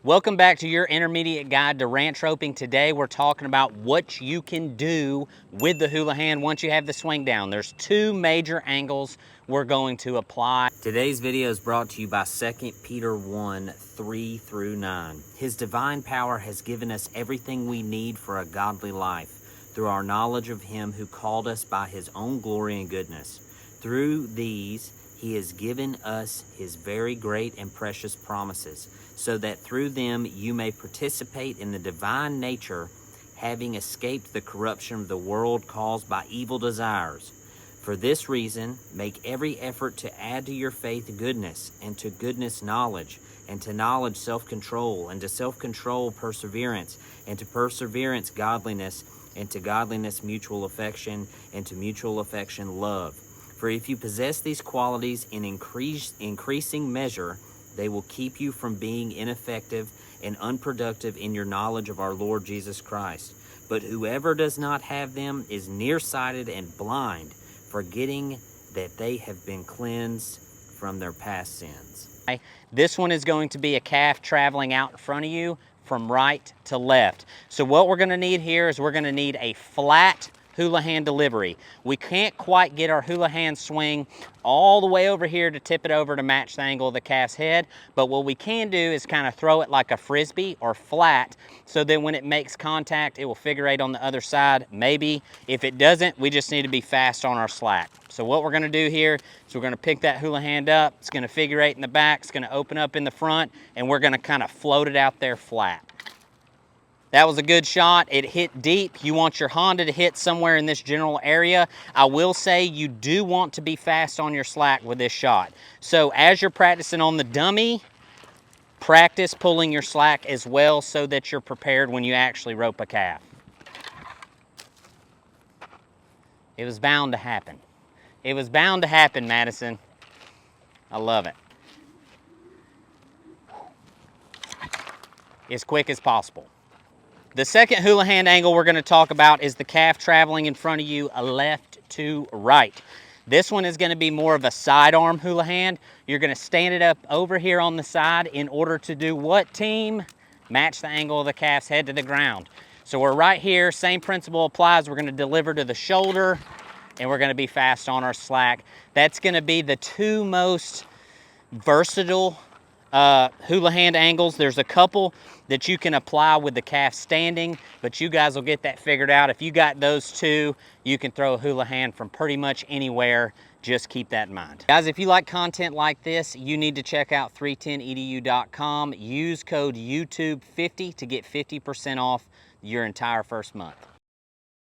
Welcome back to your intermediate guide to ranch roping. Today we're talking about what you can do with the Houlihan once you have the swing down. There's two major angles we're going to apply. Today's video is brought to you by 2 Peter 1, 3 through 9. His divine power has given us everything we need for a godly life through our knowledge of him who called us by his own glory and goodness. Through these, he has given us his very great and precious promises, so that through them you may participate in the divine nature, having escaped the corruption of the world caused by evil desires. For this reason, make every effort to add to your faith goodness, and to goodness knowledge, and to knowledge self-control, and to self-control perseverance, and to perseverance godliness, and to godliness mutual affection, and to mutual affection love. For if you possess these qualities in increasing measure, they will keep you from being ineffective and unproductive in your knowledge of our Lord Jesus Christ. But whoever does not have them is nearsighted and blind, forgetting that they have been cleansed from their past sins. This one is going to be a calf traveling out in front of you from right to left. So what we're going to need here is we're going to need a flat Houlihan delivery. We can't quite get our Houlihan swing all the way over here to tip it over to match the angle of the calf's head, but what we can do is kind of throw it like a frisbee or flat, so that when it makes contact, it will figure eight on the other side. Maybe. If it doesn't, we just need to be fast on our slack. So what we're gonna do here is we're gonna pick that Houlihan up, it's gonna figure eight in the back, it's gonna open up in the front, and we're gonna kind of float it out there flat. That was a good shot. It hit deep. You want your Honda to hit somewhere in this general area. I will say you do want to be fast on your slack with this shot. So as you're practicing on the dummy, practice pulling your slack as well so that you're prepared when you actually rope a calf. It was bound to happen. It was bound to happen, Madison. I love it. As quick as possible. The second Houlihan angle we're going to talk about is the calf traveling in front of you, left to right. This one is going to be more of a sidearm Houlihan. You're going to stand it up over here on the side in order to do what, team? Match the angle of the calf's head to the ground. So we're right here, same principle applies. We're going to deliver to the shoulder, and we're going to be fast on our slack. That's going to be the two most versatile Houlihan angles. There's a couple that you can apply with the calf standing, but you guys will get that figured out. If you got those two, you can throw a Houlihan from pretty much anywhere. Just keep that in mind. Guys, if you like content like this, you need to check out 310edu.com. Use code YouTube50 to get 50% off your entire first month.